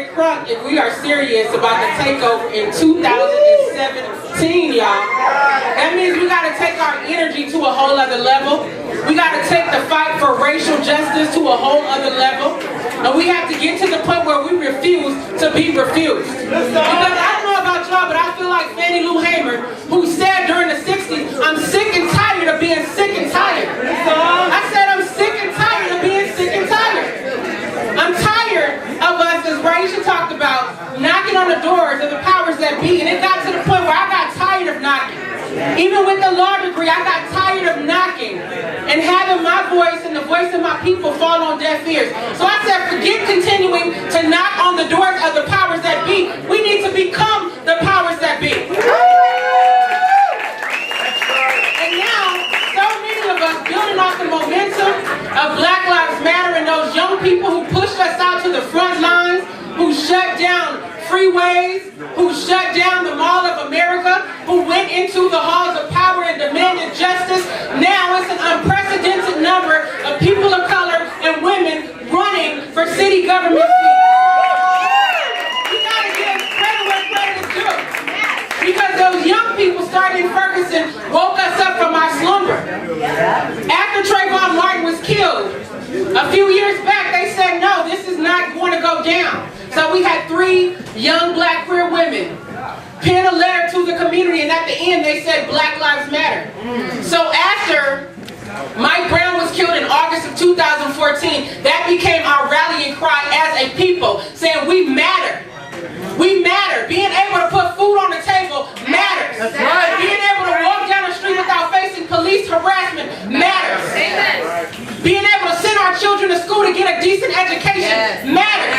get crunk if we are serious about the takeover in 2017, y'all. That means we got to take our energy to a whole other level. We got to take the fight for racial justice to a whole other level. And we have to get to the point where we refuse to be refused. Because I don't know about y'all, but I feel like Fannie Lou Hamer, who said during the 60s, I'm sick and tired of being sick and tired. I said I'm sick and tired of being sick and tired. I'm tired of us, as Raisha talked about, knocking on the doors of the powers that be. And it got to the point where I got tired of knocking. Even with the law degree, I got tired of knocking and having my voice and the voice of my people fall on deaf ears. So I said, forget continuing to knock on the doors of the powers that be. We need to become the powers that be. And now, so many of us building off the momentum of Black Lives Matter and those young people who pushed us out to the front lines, who shut down freeways, who shut down the Mall of America, who went into the halls of power and demanded justice. Now it's an unprecedented number of people of color and women running for city government seats. We gotta give credit where credit is due. Because those young people starting in Ferguson woke us up from our slumber. After Trayvon Martin was killed, a few years back, they said, no, this is not going to go down. So we had 3 young black queer women pen a letter to the community, and at the end they said Black Lives Matter. So after Mike Brown was killed in August of 2014, that became our rallying cry as a people, saying we matter. We matter. Being able to put food on the table matters. That's right. Being able to walk down the street without facing police harassment matters. Amen. Being able to send our children to school to get a decent education matters.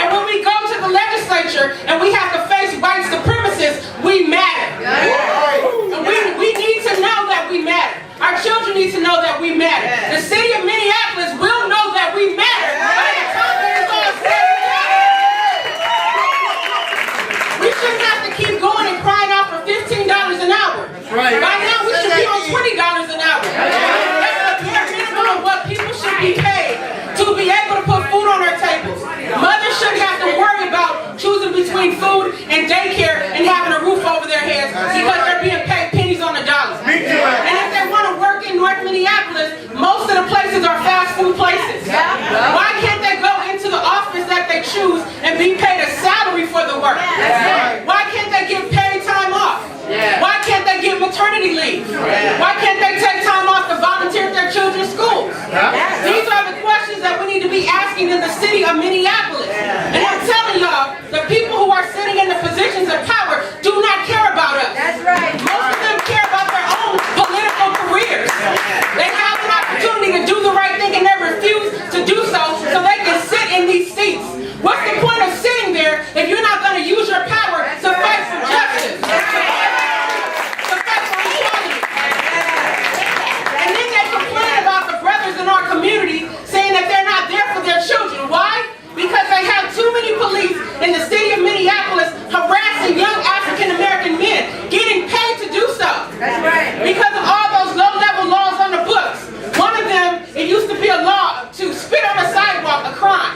And when we go to the legislature and we have to face white supremacists, we matter. And we need to know that we matter. Our children need to know that we matter. The city of Minneapolis will know that we matter by the time it is all said and done. We shouldn't have to keep going and crying out for $15 an hour. Right. By now we should be on $20 an hour. That's the bare minimum of what people should be paid to be able to put food on their tables. Mothers shouldn't have to worry about choosing between food and daycare and having a roof over their heads because they're being paid pennies on the dollar. And if they want to work in North Minneapolis, most of the places are fast food places. Why can't they go into the office that they choose and be paid a salary for the work? Why can't they get paid time off? Why can't they get maternity leave? Why can't they take time off to volunteer at their children's schools? These are the questions that we need to be asking in the city of Minneapolis. And I'm telling y'all, the people who are sitting in the positions of power do not care about us. Most of them care about their own political careers. They have an opportunity to do the right thing and they refuse to do so they can sit in these seats. What's the point of sitting there if you're not going to use your power to fight for justice? And then they complain about the brothers in our community saying that they're not there for their children. Why? Because they have too many police in the city of Minneapolis harassing young African American men, getting paid to do so. That's right. Because of all those low-level laws on the books. One of them, it used to be a law to spit on a sidewalk, a crime.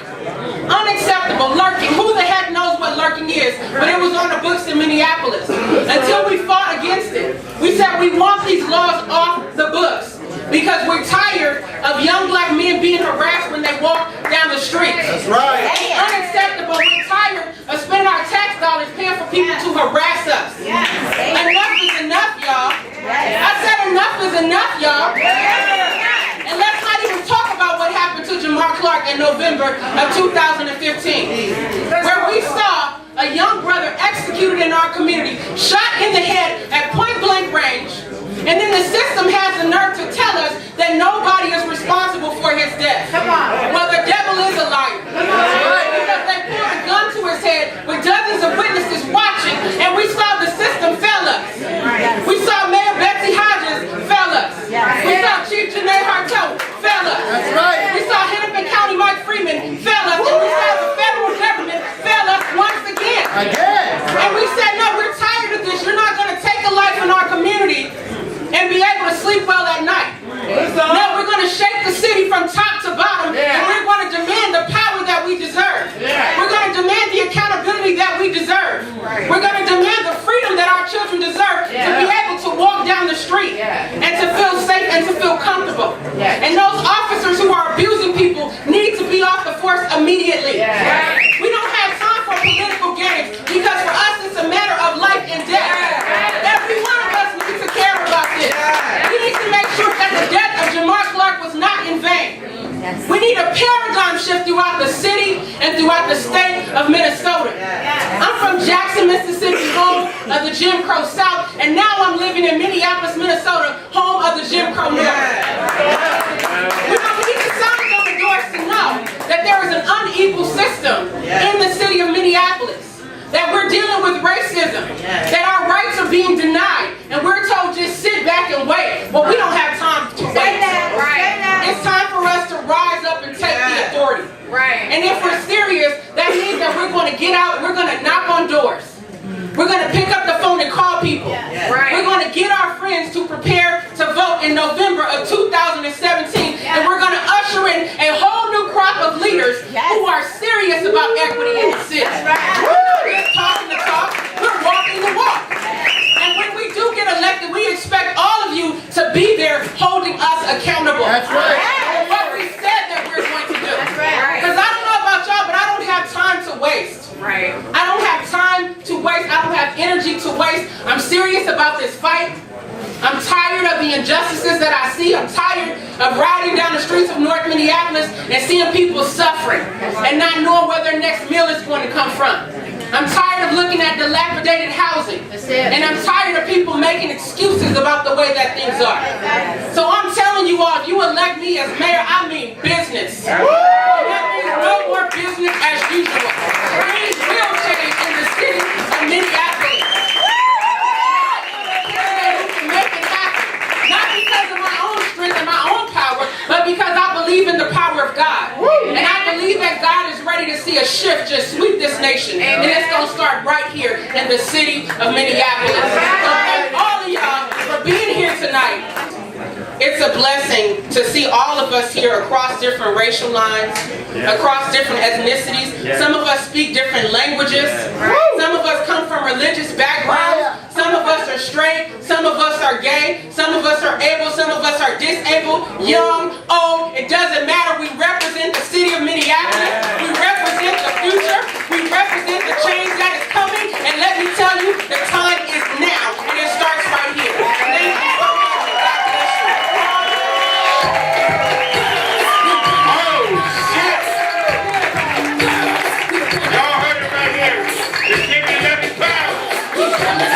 Unacceptable. Lurking. Who the heck knows what lurking is? But it was on the books in Minneapolis. Until we fought against it. We said we want these laws off the books. Because we're tired of young black men being harassed when they walk down the street. That's right. It's unacceptable. We're tired of spending our tax dollars paying for people to harass us. Enough is enough, y'all. I said enough is enough, y'all. And let's not even talk about what happened to Jamar Clark in November of 2015. Where we saw a young brother executed in our community, shot in the head at point blank range. And then the system has the nerve to tell us that nobody is responsible for his death. Come on. Well, the devil is a liar. Come on. Because they pulled a gun to his head with dozens of witnesses watching, and we saw the system fail us. We saw Mayor Betsy Hodges fail us. We saw Chief Janae Harteau fail us. That's right. We saw Hennepin County Mike Freeman fail us, and we saw the federal government fail us once again. And we said, no, we're tired of this. You're not going to take a life in our community and be able to sleep well at night. No, we're going to shake the city from top to bottom, and we're going to demand the power that we deserve. We don't have time for political games because for us it's a matter of life and death. Every one of us needs to care about this. We need to make sure that the death of Jamar Clark was not in vain. We need a paradigm shift throughout the city and throughout the state of Minnesota. I'm from Jackson, Mississippi, home of the Jim Crow South, and now I'm living in Minneapolis, Minnesota, home of the Jim Crow North. We need to sound on the doors to know that there is an unequal system in the city of Minneapolis, that we're dealing with racism, that our rights are being denied, and we're told just sit back and wait. Well, we don't have time to wait. It's time for us to rise up and take the authority. And if we're serious, that means that we're going to get out, we're going to knock on doors. We're going to pick up the phone and call people. We're going to get our friends to prepare to vote in November of 2017. And we're going to usher in a whole new crop of leaders who are serious about equity in the city. We're not just talking the talk, we're walking the walk. And when we do get elected, we expect all of you to be there holding us accountable. That's right. What we said that we're going to do. Because I don't know about y'all, but I don't have time to waste. I don't have time to waste. I don't have energy to waste. I'm serious about this fight. I'm tired of the injustices that I see. I'm tired of riding down the streets of North Minneapolis and seeing people suffering and not knowing where their next meal is going to come from. I'm tired of looking at dilapidated housing. And I'm tired of people making excuses about the way that things are. So I'm telling you all, if you elect me as mayor, I mean business. That means no more business as usual. Things will change in the city of Minneapolis. Make it happen. Not because of my own strength and my own power, but because I believe in the power of God. And I believe that God is ready to see a shift just sweep this nation. And it's going to start right here in the city of Minneapolis. So thank all of y'all for being here tonight. It's a blessing to see all of us here across different racial lines, across different ethnicities. Some of us speak different languages. Some of us come from religious backgrounds. Some of us are straight. Some of us are gay. Some of us are able. Some of us are disabled, young, old. It doesn't matter. We represent the city of Minneapolis. We represent the future. We represent the change that is coming. And let me tell you, the time is now. And it starts right here. Thank you so much. Y'all heard it right here. Nekima Levy-Pounds.